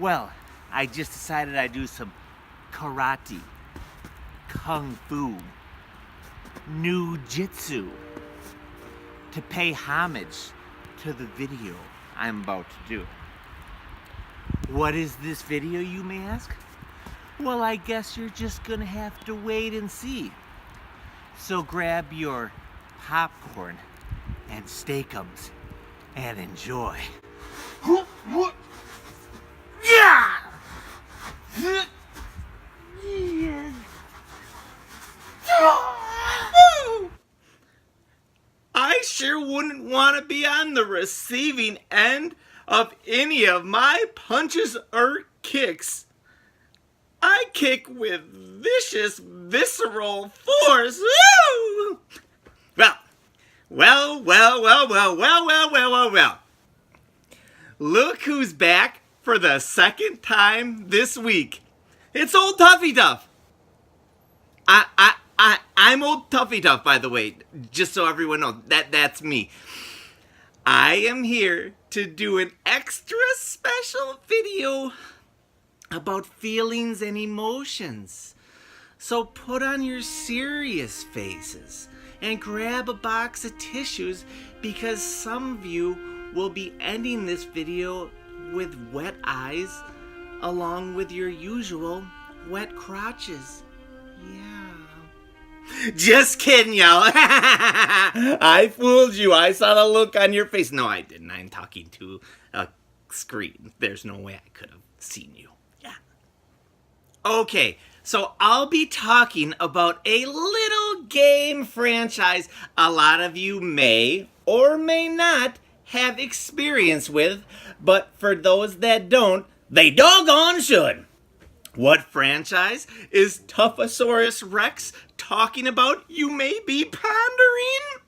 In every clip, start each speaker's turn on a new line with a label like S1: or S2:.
S1: Well, I just decided I'd do some karate, kung fu, nujitsu to pay homage to the video I'm about to do. What is this video, you may ask? Well, I guess you're just gonna have to wait and see. So grab your popcorn and steakums and enjoy. Yeah! I sure wouldn't want to be on the receiving end of any of my punches or kicks. I kick with vicious, visceral force. Woo! Well. Look who's back for the second time this week. It's old Tuffy Tuff. I'm old Tuffy Tuff, by the way, just so everyone knows. That's me. I am here to do an extra special video about feelings and emotions. So put on your serious faces and grab a box of tissues, because some of you will be ending this video with wet eyes along with your usual wet crotches. Yeah. Just kidding, y'all. I fooled you. I saw the look on your face. No, I didn't. I'm talking to a screen. There's no way I could have seen you. Yeah. Okay, so I'll be talking about a little game franchise a lot of you may or may not have experience with, but for those that don't, they doggone should. What franchise is Tuffosaurus Rex talking about, you may be pondering?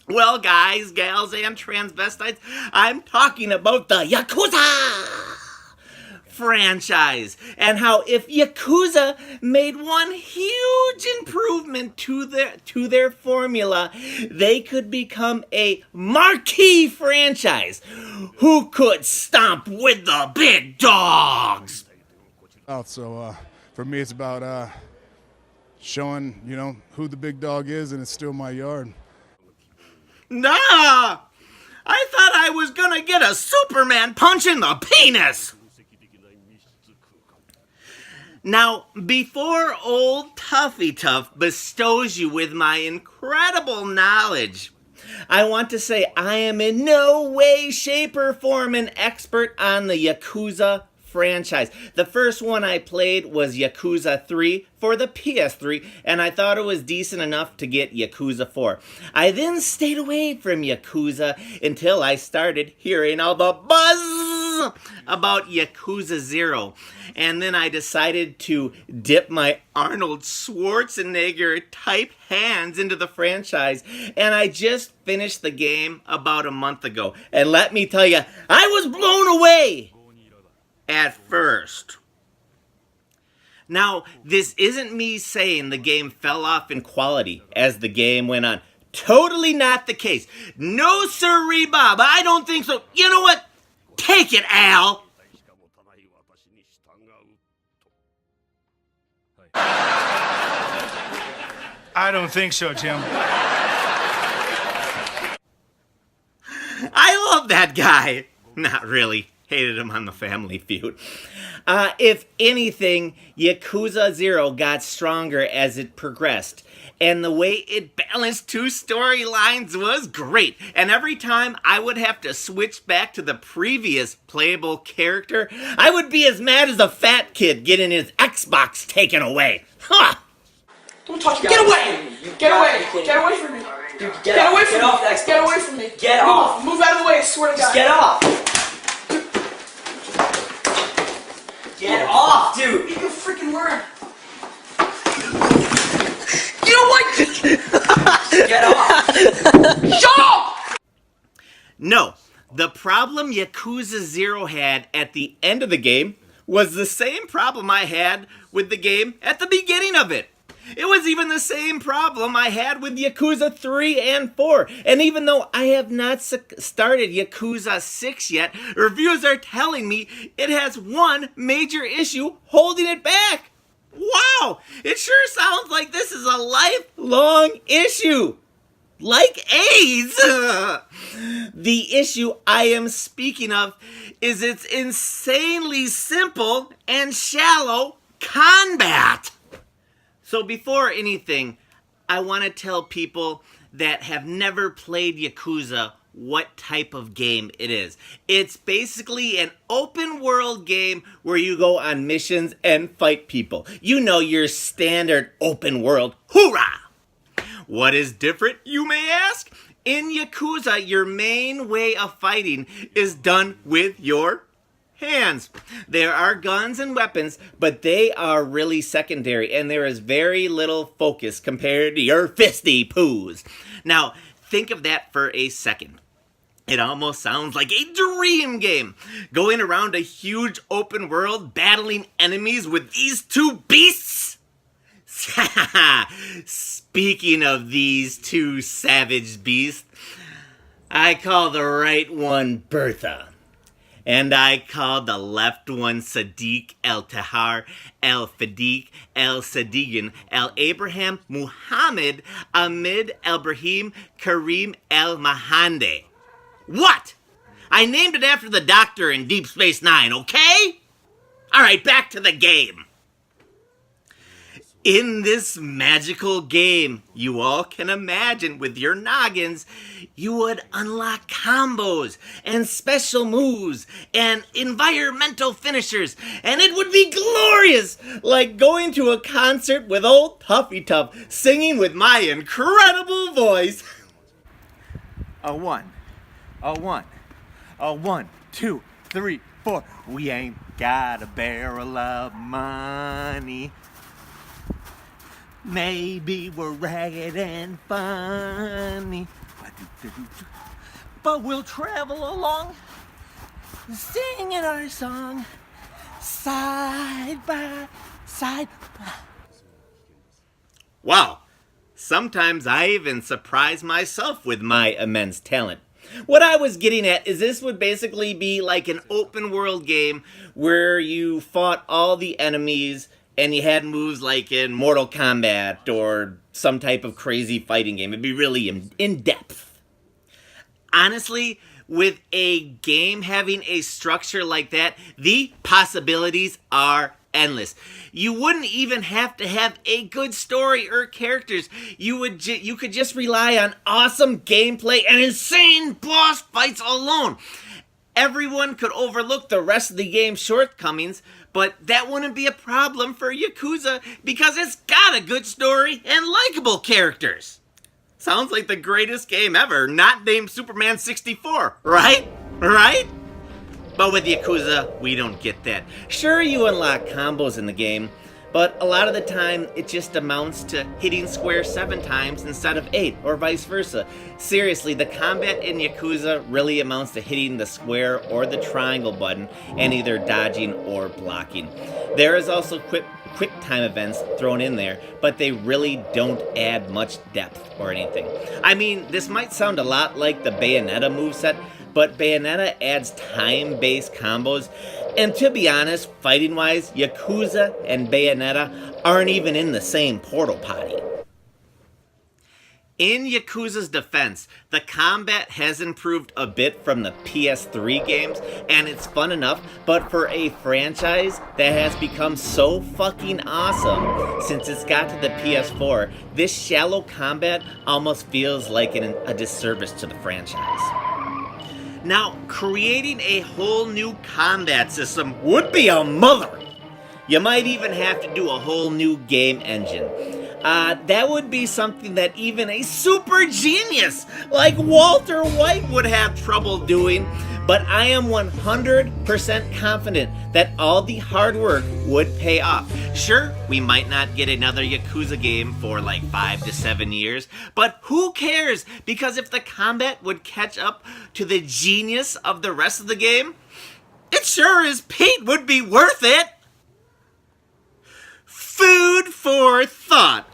S1: Well, guys, gals, and transvestites, I'm talking about the Yakuza franchise, and how if Yakuza made one huge improvement to their formula, they could become a marquee franchise who could stomp with the big dogs.
S2: So for me, it's about showing, who the big dog is, and it's still my yard.
S1: Nah! I thought I was gonna get a Superman punch in the penis! Now, before old Tuffy Tuff bestows you with my incredible knowledge, I want to say I am in no way, shape, or form an expert on the Yakuza franchise. The first one I played was Yakuza 3 for the PS3, and I thought it was decent enough to get Yakuza 4. I then stayed away from Yakuza until I started hearing all the buzz about Yakuza 0. And then I decided to dip my Arnold Schwarzenegger type hands into the franchise, and I just finished the game about a month ago. And let me tell you, I was blown away at first. Now, this isn't me saying the game fell off in quality as the game went on. Totally not the case. No sirree, Bob, I don't think so. You know what? Take it, Al.
S3: I don't think so, Tim.
S1: I love that guy. Not really. Hated him on the Family Feud. If anything, Yakuza 0 got stronger as it progressed, and the way it balanced two storylines was great. And every time I would have to switch back to the previous playable character, I would be as mad as a fat kid getting his Xbox taken away. Huh!
S4: Don't touch me. Get away! Get away! Get away from me!
S5: Dude,
S4: get away from me!
S5: Off the Xbox.
S4: Get away from me!
S5: Get off!
S4: Move out of the way, I swear to God!
S5: Just get off! Get off, dude!
S4: Give me a freaking word! You know what?
S5: Get off!
S4: Shut up!
S1: No, the problem Yakuza 0 had at the end of the game was the same problem I had with the game at the beginning of it. It was even the same problem I had with Yakuza 3 and 4. And even though I have not started Yakuza 6 yet, reviews are telling me it has one major issue holding it back. Wow, it sure sounds like this is a lifelong issue. Like AIDS! The issue I am speaking of is its insanely simple and shallow combat. So before anything, I want to tell people that have never played Yakuza what type of game it is. It's basically an open world game where you go on missions and fight people. You know, your standard open world. Hoorah! What is different, you may ask? In Yakuza, your main way of fighting is done with your hands. There are guns and weapons, but they are really secondary, and there is very little focus compared to your fisty poos. Now, think of that for a second. It almost sounds like a dream game. Going around a huge open world, battling enemies with these two beasts. Speaking of these two savage beasts, I call the right one Bertha. And I call the left one Sadiq El Tahar El Fadiq El Sadigan El Abraham Muhammad Ahmed El Brahim Karim El Mahande. What? I named it after the doctor in Deep Space Nine, okay? Alright, back to the game. In this magical game, you all can imagine with your noggins, you would unlock combos and special moves and environmental finishers, and it would be glorious, like going to a concert with old Tuffy Tuff singing with my incredible voice. A one, 2, 3, 4. We ain't got a barrel of money. Maybe we're ragged and funny, but we'll travel along, singing our song, side by side. Wow, sometimes I even surprise myself with my immense talent. What I was getting at is this would basically be like an open world game where you fought all the enemies and you had moves like in Mortal Kombat or some type of crazy fighting game. It'd be really in-depth. Honestly, with a game having a structure like that, the possibilities are endless. You wouldn't even have to have a good story or characters. You could just rely on awesome gameplay and insane boss fights alone. Everyone could overlook the rest of the game's shortcomings, but that wouldn't be a problem for Yakuza because it's got a good story and likable characters. Sounds like the greatest game ever, not named Superman 64, right? Right? But with Yakuza, we don't get that. Sure, you unlock combos in the game, but a lot of the time, it just amounts to hitting square 7 times instead of 8, or vice versa. Seriously, the combat in Yakuza really amounts to hitting the square or the triangle button and either dodging or blocking. There is also quick time events thrown in there, but they really don't add much depth or anything. I mean, this might sound a lot like the Bayonetta moveset, but Bayonetta adds time-based combos, and to be honest, fighting-wise, Yakuza and Bayonetta aren't even in the same portal potty. In Yakuza's defense, the combat has improved a bit from the PS3 games, and it's fun enough, but for a franchise that has become so fucking awesome since it's got to the PS4, this shallow combat almost feels like a disservice to the franchise. Now, creating a whole new combat system would be a mother. You might even have to do a whole new game engine. That would be something that even a super genius like Walter White would have trouble doing, but I am 100% confident that all the hard work would pay off. Sure, we might not get another Yakuza game for like 5 to 7 years, but who cares? Because if the combat would catch up to the genius of the rest of the game, it sure as Pete would be worth it. Food for thought.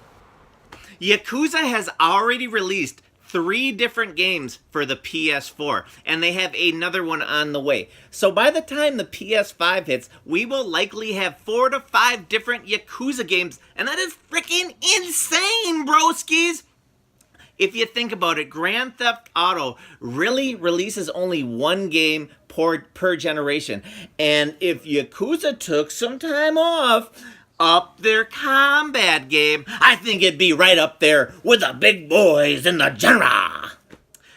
S1: Yakuza has already released 3 different games for the PS4, and they have another one on the way. So by the time the PS5 hits, we will likely have 4 to 5 different Yakuza games, and that is freaking insane, broskies! If you think about it, Grand Theft Auto really releases only 1 game per generation, and if Yakuza took some time off, up their combat game, I think it'd be right up there with the big boys in the genre.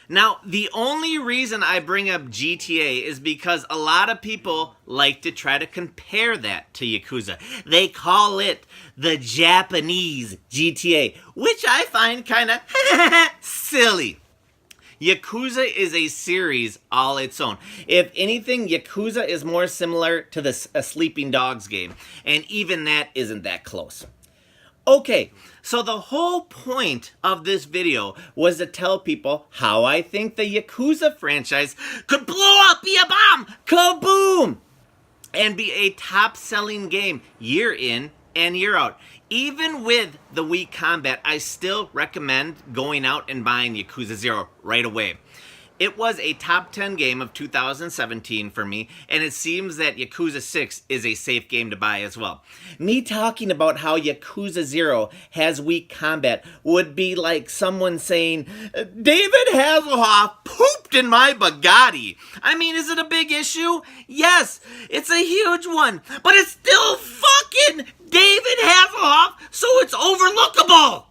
S1: Now, the only reason I bring up GTA is because a lot of people like to try to compare that to Yakuza. They call it the Japanese GTA, which I find kind of silly. Yakuza is a series all its own. If anything, Yakuza is more similar to a Sleeping Dogs game, and even that isn't that close. Okay, so the whole point of this video was to tell people how I think the Yakuza franchise could blow up, be a bomb, kaboom, and be a top-selling game year in and year out. Even with the weak combat, I still recommend going out and buying Yakuza 0 right away. It was a top 10 game of 2017 for me, and it seems that Yakuza 6 is a safe game to buy as well. Me talking about how Yakuza 0 has weak combat would be like someone saying, David Hasselhoff pooped in my Bugatti. I mean, is it a big issue? Yes, it's a huge one, but it's still fucking David Hasselhoff, so it's overlookable.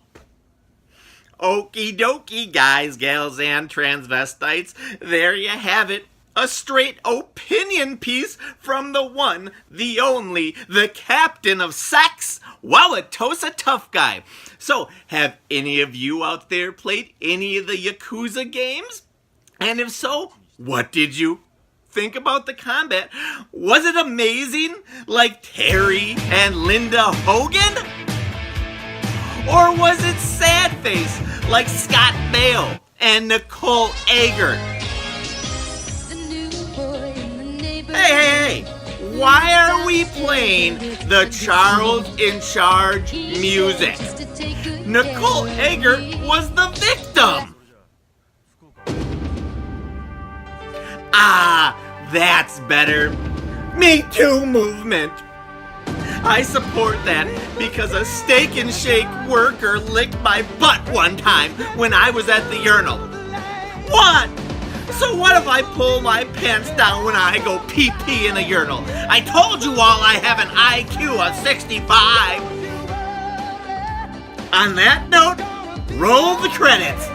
S1: Okie dokie, guys, gals, and transvestites. There you have it. A straight opinion piece from the one, the only, the captain of sex, WauwautosaTufGuy. So, have any of you out there played any of the Yakuza games? And if so, what did you think about the combat? Was it amazing, like Terry and Linda Hogan? Or was it sad face, like Scott Baio and Nicole Eggert? Hey, why are we playing the Charles in Charge music? Nicole Eggert was the victim. Ah, that's better. Me Too movement. I support that because a Steak and Shake worker licked my butt one time when I was at the urinal. What? So what if I pull my pants down when I go pee-pee in a urinal? I told you all I have an IQ of 65. On that note, roll the credits.